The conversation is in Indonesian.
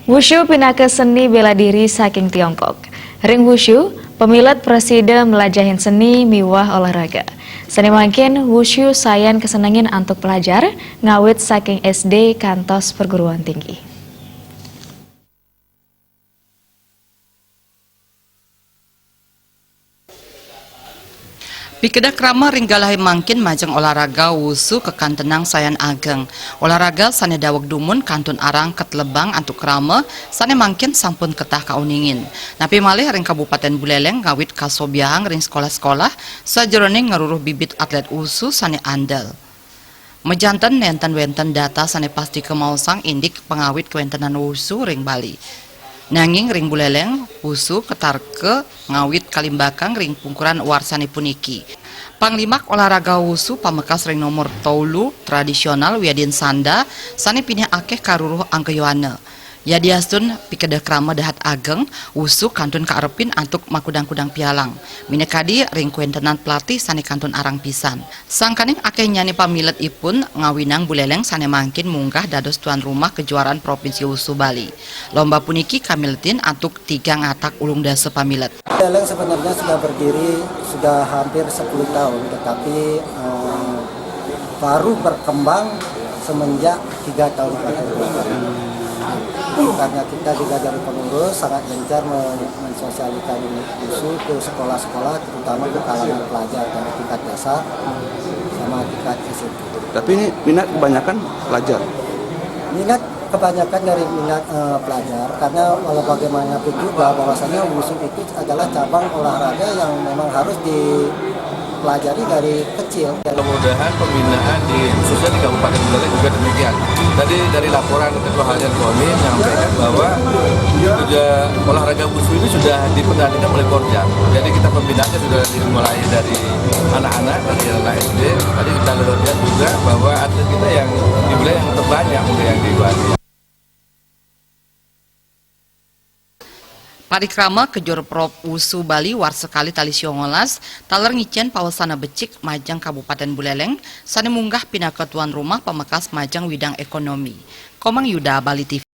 Wushu pinaka seni bela diri saking Tiongkok. Ring wushu, pemilat presiden melajahin seni miwah olahraga. Seni mangkin wushu sayan kesenengin untuk pelajar ngawit saking SD kantos perguruan tinggi. Pikeda krama ringgalahi mangkin majeng olahraga wushu kekantenang sayan ageng. Olahraga sane daweg dumun kantun arang ketlebang antuk krama sane mangkin sampun ketah kauningin. Napi malih ring Kabupaten Buleleng ngawit kasobiahang ring sekolah-sekolah sajeroning ngaruruh bibit atlet wushu sane andal. Mejanten nenten wenten data sane pasti kemausang indik pengawit kewentenan wushu ring Bali. Nanging ring Buleleng wushu ketarke ngawit kalimbakang ring pungkuran warsani puniki. Panglimak olahraga wushu pamekas ring nomor toulu tradisional Wiadin Sanda sane pineh akeh karuruh angkeyoane. Yadiastun pikeda krama dahat ageng wushu kantun kaarepin antuk makudang-kudang pialang. Minekadi ring kuentenan pelatih sane kantun arang pisan. Sangkaning akeh nyani pamilet ipun ngawinang Buleleng sane mangkin munggah dados tuan rumah kejuaraan Provinsi Wushu Bali. Lomba puniki kamiletin antuk 3 ngatak ulung dase pamilet. Buleleng sebenarnya sudah berdiri sudah hampir 10 tahun, tetapi baru berkembang semenjak 3 tahun terakhir. Karena kita juga dari pengurus sangat gencar mensosialisasikan wushu ke sekolah-sekolah, terutama ke kalangan pelajar dari tingkat dasar sama tingkat SMP. Tapi ini minat kebanyakan pelajar? Minat kebanyakan dari minat pelajar, karena walau bagaimanapun juga bahwasanya wushu itu adalah cabang olahraga yang memang harus dipelajari dari kecil. Mudah-mudahan pembinaan khususnya di Kabupaten Buleleng juga demikian. Tadi dari laporan Ketua Harian KONI menyampaikan bahwa olahraga wushu ini sudah diperhatikan oleh Porja. Jadi kita pembinaannya sudah dimulai dari anak-anak, dari anak SD. Tadi kita lihat juga bahwa atlet kita yang di Buleleng yang terbanyak mungkin yang di Bali. Parikrama kejur Prop Wushu Bali war sekali tali siongolas taler ngicen pawasana becik majang Kabupaten Buleleng sane munggah pindah ke tuan rumah pemekas majang widang ekonomi. Komang Yuda, Bali TV.